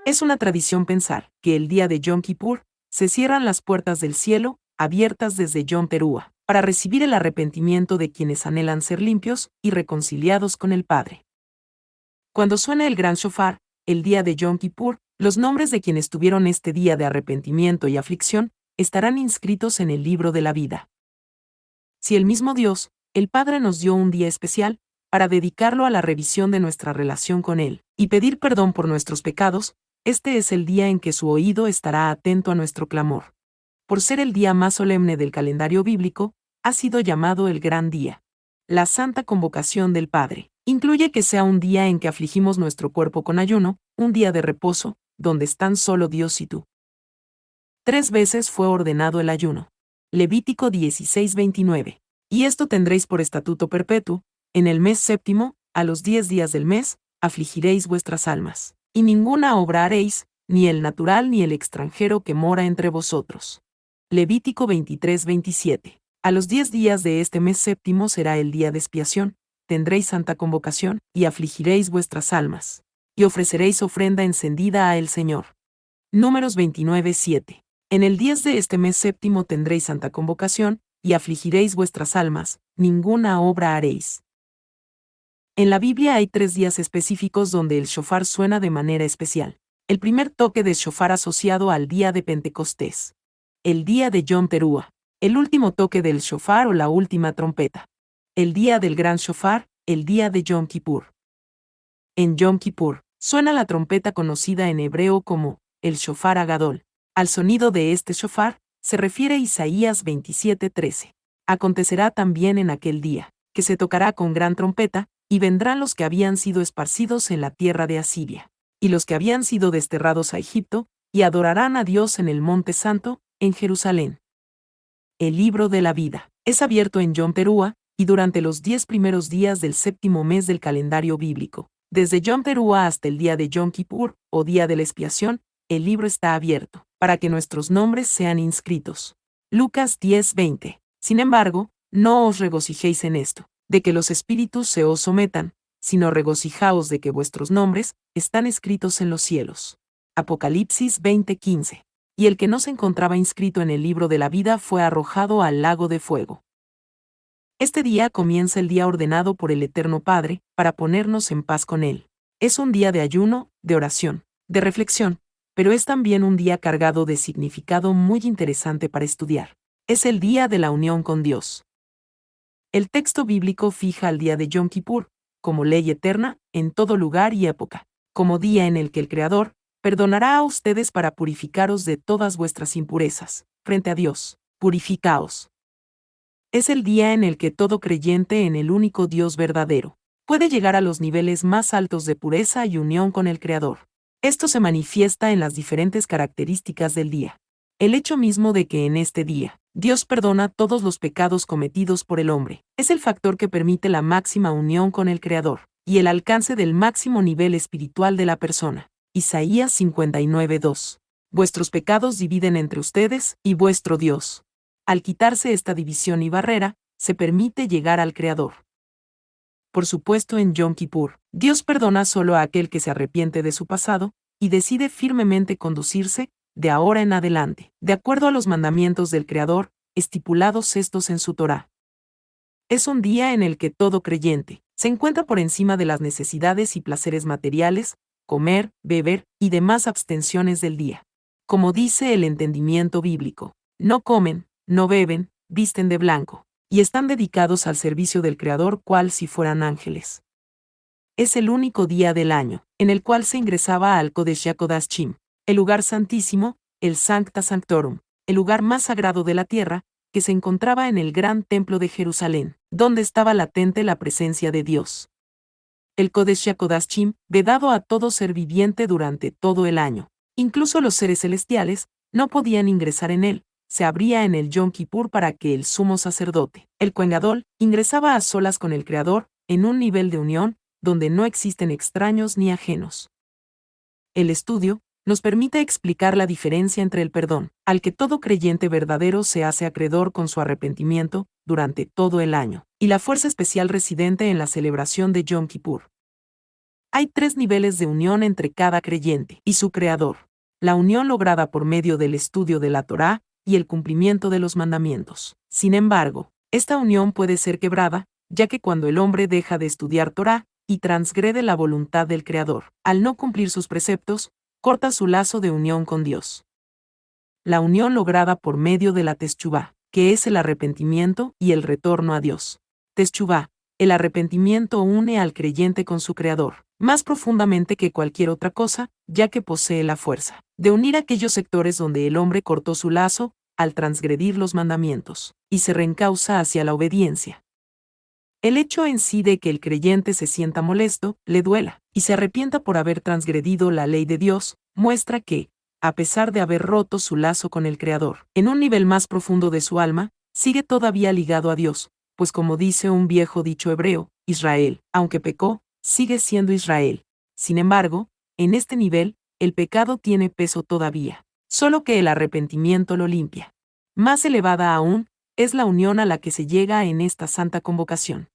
Es una tradición pensar que el día de Yom Kippur se cierran las puertas del cielo, abiertas desde Yom Teruah, para recibir el arrepentimiento de quienes anhelan ser limpios y reconciliados con el Padre. Cuando suena el gran shofar, el día de Yom Kippur, los nombres de quienes tuvieron este día de arrepentimiento y aflicción estarán inscritos en el libro de la vida. Si el mismo Dios, el Padre, nos dio un día especial para dedicarlo a la revisión de nuestra relación con Él y pedir perdón por nuestros pecados, este es el día en que su oído estará atento a nuestro clamor. Por ser el día más solemne del calendario bíblico, ha sido llamado el Gran Día. La Santa Convocación del Padre incluye que sea un día en que afligimos nuestro cuerpo con ayuno, un día de reposo, donde están solo Dios y tú. 3 veces fue ordenado el ayuno. Levítico 16:29. Y esto tendréis por estatuto perpetuo: en el mes séptimo, a los 10 días del mes, afligiréis vuestras almas, y ninguna obra haréis, ni el natural ni el extranjero que mora entre vosotros. Levítico 23:27. A los 10 días de este mes séptimo será el día de expiación, tendréis santa convocación, y afligiréis vuestras almas, y ofreceréis ofrenda encendida a el Señor. Números 29:7. En el 10 de este mes séptimo tendréis santa convocación, y afligiréis vuestras almas, ninguna obra haréis. En la Biblia hay 3 días específicos donde el shofar suena de manera especial. El primer toque de shofar asociado al día de Pentecostés. El día de Yom Teruah. El último toque del shofar o la última trompeta. El día del gran shofar, el día de Yom Kippur. En Yom Kippur, suena la trompeta conocida en hebreo como el shofar agadol. Al sonido de este shofar se refiere Isaías 27:13. Acontecerá también en aquel día, que se tocará con gran trompeta, y vendrán los que habían sido esparcidos en la tierra de Asiria, y los que habían sido desterrados a Egipto, y adorarán a Dios en el Monte Santo, en Jerusalén. El libro de la vida es abierto en Yom Teruah, y durante los 10 primeros días del séptimo mes del calendario bíblico, desde Yom Teruah hasta el día de Yom Kippur, o día de la expiación, el libro está abierto, para que nuestros nombres sean inscritos. Lucas 10:20. Sin embargo, no os regocijéis en esto, de que los espíritus se os sometan, sino regocijaos de que vuestros nombres están escritos en los cielos. Apocalipsis 20:15. Y el que no se encontraba inscrito en el libro de la vida fue arrojado al lago de fuego. Este día comienza el día ordenado por el Eterno Padre, para ponernos en paz con Él. Es un día de ayuno, de oración, de reflexión, pero es también un día cargado de significado muy interesante para estudiar. Es el día de la unión con Dios. El texto bíblico fija al día de Yom Kippur como ley eterna, en todo lugar y época, como día en el que el Creador perdonará a ustedes para purificaros de todas vuestras impurezas, frente a Dios. Purificaos. Es el día en el que todo creyente en el único Dios verdadero puede llegar a los niveles más altos de pureza y unión con el Creador. Esto se manifiesta en las diferentes características del día. El hecho mismo de que en este día Dios perdona todos los pecados cometidos por el hombre es el factor que permite la máxima unión con el Creador y el alcance del máximo nivel espiritual de la persona. Isaías 59:2. Vuestros pecados dividen entre ustedes y vuestro Dios. Al quitarse esta división y barrera, se permite llegar al Creador. Por supuesto, en Yom Kippur, Dios perdona solo a aquel que se arrepiente de su pasado y decide firmemente conducirse, de ahora en adelante, de acuerdo a los mandamientos del Creador, estipulados estos en su Torá. Es un día en el que todo creyente se encuentra por encima de las necesidades y placeres materiales, comer, beber y demás abstenciones del día. Como dice el entendimiento bíblico, no comen, no beben, visten de blanco, y están dedicados al servicio del Creador cual si fueran ángeles. Es el único día del año en el cual se ingresaba al Kodesh HaKodashim, el lugar santísimo, el Sancta Sanctorum, el lugar más sagrado de la tierra, que se encontraba en el gran templo de Jerusalén, donde estaba latente la presencia de Dios. El Kodesh HaKodashim, vedado a todo ser viviente durante todo el año, incluso los seres celestiales, no podían ingresar en él. Se abría en el Yom Kippur para que el sumo sacerdote, el Kohen Gadol, ingresaba a solas con el Creador, en un nivel de unión, donde no existen extraños ni ajenos. El estudio nos permite explicar la diferencia entre el perdón, al que todo creyente verdadero se hace acreedor con su arrepentimiento, durante todo el año, y la fuerza especial residente en la celebración de Yom Kippur. Hay 3 niveles de unión entre cada creyente y su Creador. La unión lograda por medio del estudio de la Torá y el cumplimiento de los mandamientos. Sin embargo, esta unión puede ser quebrada, ya que cuando el hombre deja de estudiar Torá y transgrede la voluntad del Creador, al no cumplir sus preceptos, corta su lazo de unión con Dios. La unión lograda por medio de la Teshuvá, que es el arrepentimiento y el retorno a Dios. Teshuvá, el arrepentimiento une al creyente con su Creador, más profundamente que cualquier otra cosa, ya que posee la fuerza de unir aquellos sectores donde el hombre cortó su lazo al transgredir los mandamientos, y se reencausa hacia la obediencia. El hecho en sí de que el creyente se sienta molesto, le duela, y se arrepienta por haber transgredido la ley de Dios, muestra que, a pesar de haber roto su lazo con el Creador, en un nivel más profundo de su alma, sigue todavía ligado a Dios, pues como dice un viejo dicho hebreo, Israel, aunque pecó, sigue siendo Israel. Sin embargo, en este nivel, el pecado tiene peso todavía, solo que el arrepentimiento lo limpia. Más elevada aún, es la unión a la que se llega en esta santa convocación.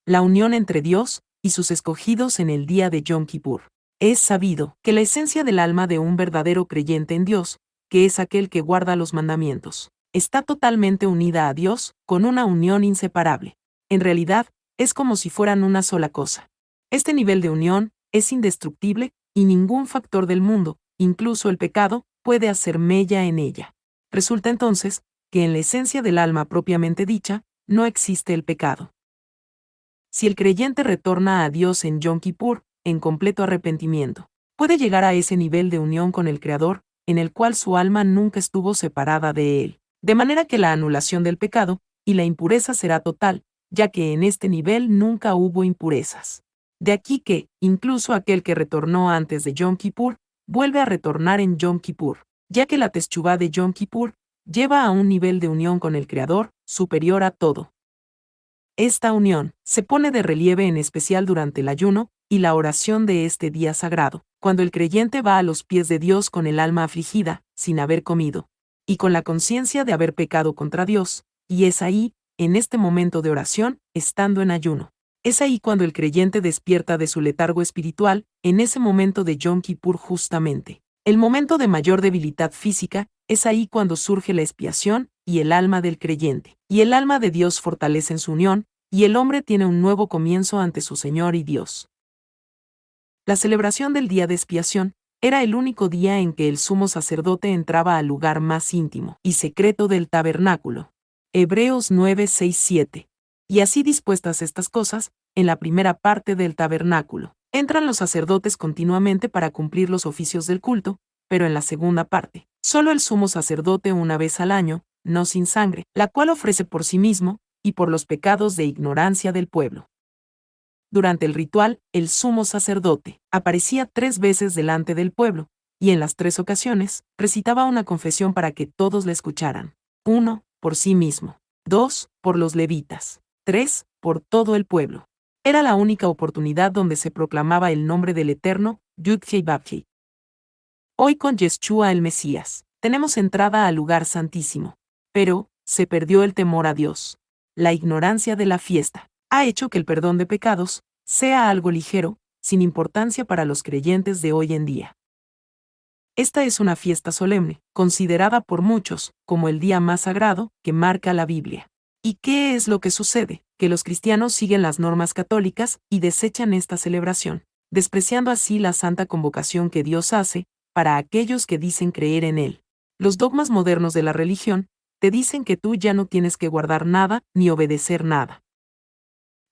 La unión entre Dios y sus escogidos en el día de Yom Kippur. Es sabido que la esencia del alma de un verdadero creyente en Dios, que es aquel que guarda los mandamientos, está totalmente unida a Dios con una unión inseparable. En realidad, es como si fueran una sola cosa. Este nivel de unión es indestructible y ningún factor del mundo, incluso el pecado, puede hacer mella en ella. Resulta entonces que en la esencia del alma propiamente dicha, no existe el pecado. Si el creyente retorna a Dios en Yom Kippur, en completo arrepentimiento, puede llegar a ese nivel de unión con el Creador, en el cual su alma nunca estuvo separada de Él, de manera que la anulación del pecado y la impureza será total, ya que en este nivel nunca hubo impurezas. De aquí que, incluso aquel que retornó antes de Yom Kippur, vuelve a retornar en Yom Kippur, ya que la Teshuvá de Yom Kippur lleva a un nivel de unión con el Creador superior a todo. Esta unión se pone de relieve en especial durante el ayuno y la oración de este día sagrado, cuando el creyente va a los pies de Dios con el alma afligida, sin haber comido, y con la conciencia de haber pecado contra Dios, y es ahí, en este momento de oración, estando en ayuno. Es ahí cuando el creyente despierta de su letargo espiritual, en ese momento de Yom Kippur justamente. El momento de mayor debilidad física, es ahí cuando surge la expiación y el alma del creyente, y el alma de Dios fortalecen su unión, y el hombre tiene un nuevo comienzo ante su Señor y Dios. La celebración del día de expiación era el único día en que el sumo sacerdote entraba al lugar más íntimo y secreto del tabernáculo. Hebreos 9:6-7. Y así dispuestas estas cosas, en la primera parte del tabernáculo, entran los sacerdotes continuamente para cumplir los oficios del culto, pero en la segunda parte, solo el sumo sacerdote una vez al año, no sin sangre, la cual ofrece por sí mismo y por los pecados de ignorancia del pueblo. Durante el ritual, el sumo sacerdote aparecía 3 veces delante del pueblo, y en las 3 ocasiones, recitaba una confesión para que todos le escucharan. 1. Por sí mismo. 2. Por los levitas. 3. Por todo el pueblo. Era la única oportunidad donde se proclamaba el nombre del Eterno, Yud-Hei Vav-Hei. Hoy con Yeshua el Mesías, tenemos entrada al lugar santísimo. Pero, se perdió el temor a Dios. La ignorancia de la fiesta ha hecho que el perdón de pecados sea algo ligero, sin importancia para los creyentes de hoy en día. Esta es una fiesta solemne, considerada por muchos como el día más sagrado que marca la Biblia. ¿Y qué es lo que sucede? Que los cristianos siguen las normas católicas y desechan esta celebración, despreciando así la santa convocación que Dios hace para aquellos que dicen creer en Él. Los dogmas modernos de la religión te dicen que tú ya no tienes que guardar nada ni obedecer nada.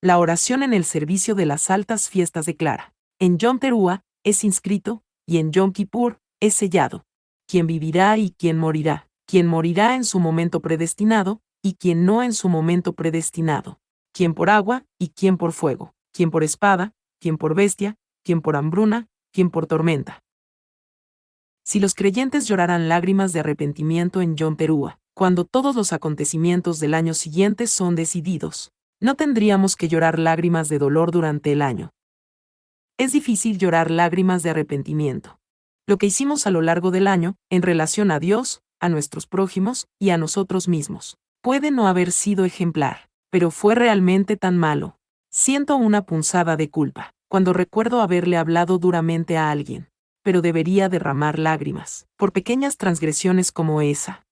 La oración en el servicio de las altas fiestas declara: en Yom Teruah es inscrito, y en Yom Kippur es sellado. Quien vivirá y quien morirá. Quien morirá en su momento predestinado, y quien no en su momento predestinado. Quien por agua y quien por fuego. Quien por espada, quien por bestia, quien por hambruna, quien por tormenta. Si los creyentes lloraran lágrimas de arrepentimiento en Yom Teruah, cuando todos los acontecimientos del año siguiente son decididos, no tendríamos que llorar lágrimas de dolor durante el año. Es difícil llorar lágrimas de arrepentimiento. Lo que hicimos a lo largo del año, en relación a Dios, a nuestros prójimos y a nosotros mismos, puede no haber sido ejemplar, pero fue realmente tan malo. Siento una punzada de culpa cuando recuerdo haberle hablado duramente a alguien, pero debería derramar lágrimas, por pequeñas transgresiones como esa.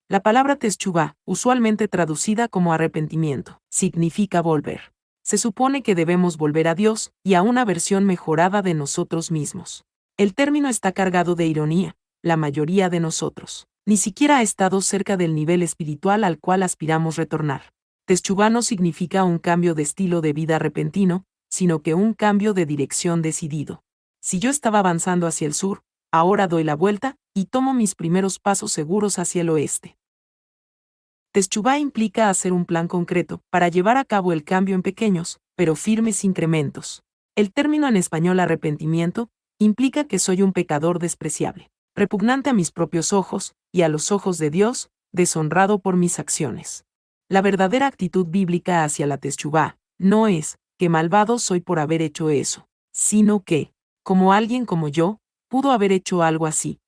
La palabra teshuvá, usualmente traducida como arrepentimiento, significa volver. Se supone que debemos volver a Dios y a una versión mejorada de nosotros mismos. El término está cargado de ironía. La mayoría de nosotros ni siquiera ha estado cerca del nivel espiritual al cual aspiramos retornar. Teshuvá no significa un cambio de estilo de vida repentino, sino que un cambio de dirección decidido. Si yo estaba avanzando hacia el sur, ahora doy la vuelta y tomo mis primeros pasos seguros hacia el oeste. Teshuvá implica hacer un plan concreto para llevar a cabo el cambio en pequeños, pero firmes incrementos. El término en español arrepentimiento implica que soy un pecador despreciable, repugnante a mis propios ojos y a los ojos de Dios, deshonrado por mis acciones. La verdadera actitud bíblica hacia la teshuvá no es que malvado soy por haber hecho eso, sino que, como alguien como yo, pudo haber hecho algo así.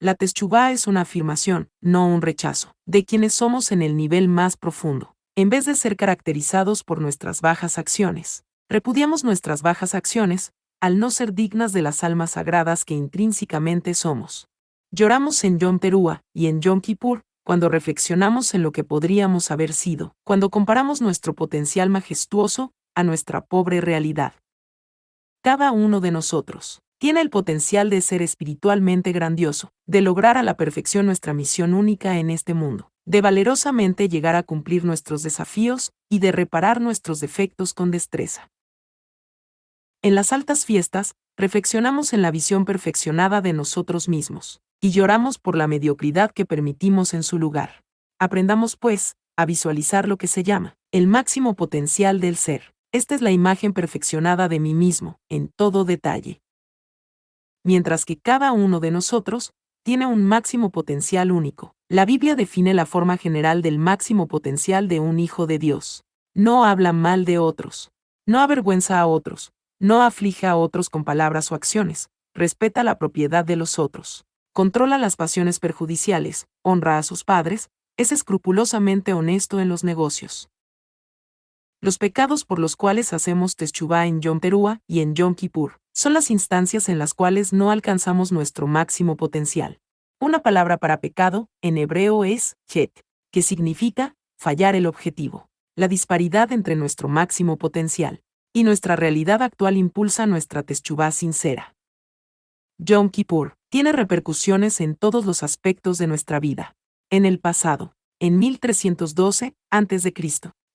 La teshuvá es una afirmación, no un rechazo, de quienes somos en el nivel más profundo. En vez de ser caracterizados por nuestras bajas acciones, repudiamos nuestras bajas acciones, al no ser dignas de las almas sagradas que intrínsecamente somos. Lloramos en Yom Teruah y en Yom Kippur, cuando reflexionamos en lo que podríamos haber sido, cuando comparamos nuestro potencial majestuoso a nuestra pobre realidad. Cada uno de nosotros tiene el potencial de ser espiritualmente grandioso, de lograr a la perfección nuestra misión única en este mundo, de valerosamente llegar a cumplir nuestros desafíos y de reparar nuestros defectos con destreza. En las altas fiestas, reflexionamos en la visión perfeccionada de nosotros mismos, y lloramos por la mediocridad que permitimos en su lugar. Aprendamos, pues, a visualizar lo que se llama el máximo potencial del ser. Esta es la imagen perfeccionada de mí mismo, en todo detalle. Mientras que cada uno de nosotros tiene un máximo potencial único. La Biblia define la forma general del máximo potencial de un hijo de Dios. No habla mal de otros, no avergüenza a otros, no aflige a otros con palabras o acciones, respeta la propiedad de los otros, controla las pasiones perjudiciales, honra a sus padres, es escrupulosamente honesto en los negocios. Los pecados por los cuales hacemos teshuvá en Yom Teruah y en Yom Kippur son las instancias en las cuales no alcanzamos nuestro máximo potencial. Una palabra para pecado, en hebreo es het, que significa fallar el objetivo. La disparidad entre nuestro máximo potencial y nuestra realidad actual impulsa nuestra teshuvá sincera. Yom Kippur tiene repercusiones en todos los aspectos de nuestra vida. En el pasado, en 1312 a.C.,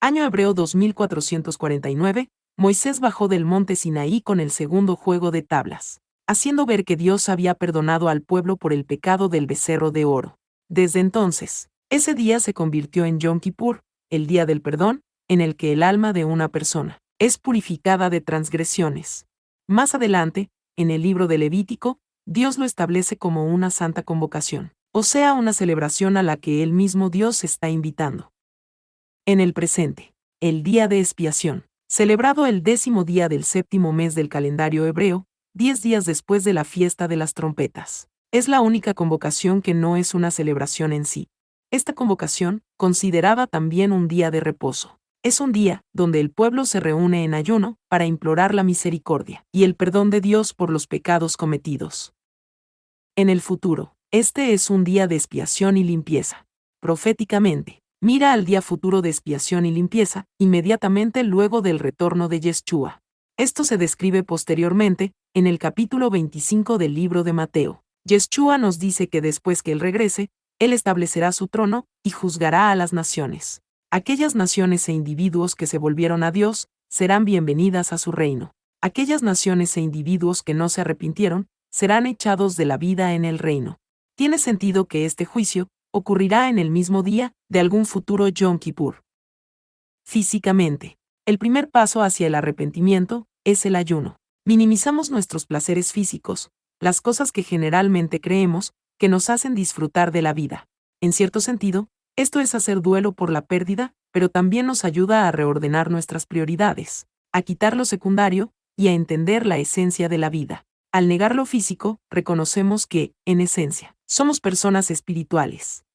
año hebreo 2449, Moisés bajó del monte Sinaí con el segundo juego de tablas, haciendo ver que Dios había perdonado al pueblo por el pecado del becerro de oro. Desde entonces, ese día se convirtió en Yom Kippur, el día del perdón, en el que el alma de una persona es purificada de transgresiones. Más adelante, en el libro de Levítico, Dios lo establece como una santa convocación, o sea, una celebración a la que el mismo Dios está invitando. En el presente, el día de expiación, celebrado el 10º día del 7º mes del calendario hebreo, 10 días después de la fiesta de las trompetas, es la única convocación que no es una celebración en sí. Esta convocación, considerada también un día de reposo, es un día donde el pueblo se reúne en ayuno para implorar la misericordia y el perdón de Dios por los pecados cometidos. En el futuro, este es un día de expiación y limpieza. Proféticamente, mira al día futuro de expiación y limpieza, inmediatamente luego del retorno de Yeshua. Esto se describe posteriormente, en el capítulo 25 del libro de Mateo. Yeshua nos dice que después que Él regrese, Él establecerá su trono y juzgará a las naciones. Aquellas naciones e individuos que se volvieron a Dios, serán bienvenidas a su reino. Aquellas naciones e individuos que no se arrepintieron, serán echados de la vida en el reino. Tiene sentido que este juicio ocurrirá en el mismo día de algún futuro Yom Kippur. Físicamente, el primer paso hacia el arrepentimiento es el ayuno. Minimizamos nuestros placeres físicos, las cosas que generalmente creemos que nos hacen disfrutar de la vida. En cierto sentido, esto es hacer duelo por la pérdida, pero también nos ayuda a reordenar nuestras prioridades, a quitar lo secundario y a entender la esencia de la vida. Al negar lo físico, reconocemos que, en esencia, somos personas espirituales.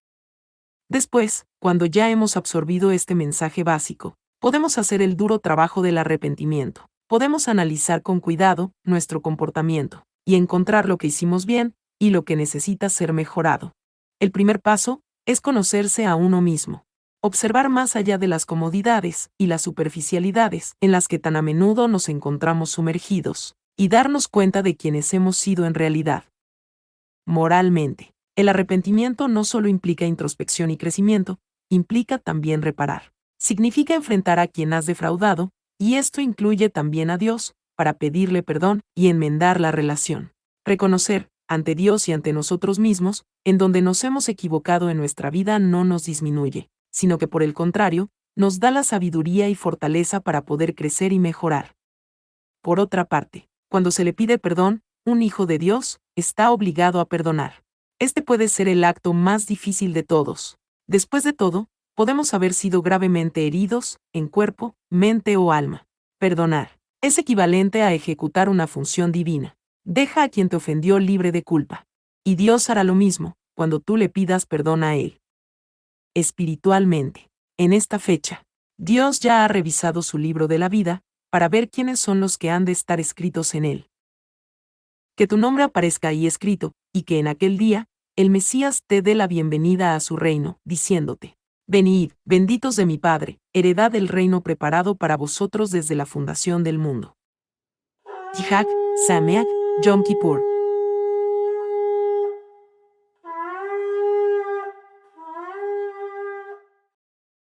Después, cuando ya hemos absorbido este mensaje básico, podemos hacer el duro trabajo del arrepentimiento. podemos analizar con cuidado nuestro comportamiento y encontrar lo que hicimos bien y lo que necesita ser mejorado. El primer paso es conocerse a uno mismo. Observar más allá de las comodidades y las superficialidades en las que tan a menudo nos encontramos sumergidos, y darnos cuenta de quiénes hemos sido en realidad. Moralmente, el arrepentimiento no solo implica introspección y crecimiento, implica también reparar. Significa enfrentar a quien has defraudado, y esto incluye también a Dios, para pedirle perdón y enmendar la relación. Reconocer, ante Dios y ante nosotros mismos, en donde nos hemos equivocado en nuestra vida no nos disminuye, sino que por el contrario, nos da la sabiduría y fortaleza para poder crecer y mejorar. Por otra parte, cuando se le pide perdón, un hijo de Dios está obligado a perdonar. Este puede ser el acto más difícil de todos. Después de todo, podemos haber sido gravemente heridos, en cuerpo, mente o alma. Perdonar es equivalente a ejecutar una función divina. Deja a quien te ofendió libre de culpa. Y Dios hará lo mismo, cuando tú le pidas perdón a Él. Espiritualmente, en esta fecha, Dios ya ha revisado su libro de la vida, para ver quiénes son los que han de estar escritos en él. Que tu nombre aparezca ahí escrito, y que en aquel día, el Mesías te dé la bienvenida a su reino, diciéndote: venid, benditos de mi Padre, heredad del reino preparado para vosotros desde la fundación del mundo. Chag Sameach, Yom Kippur.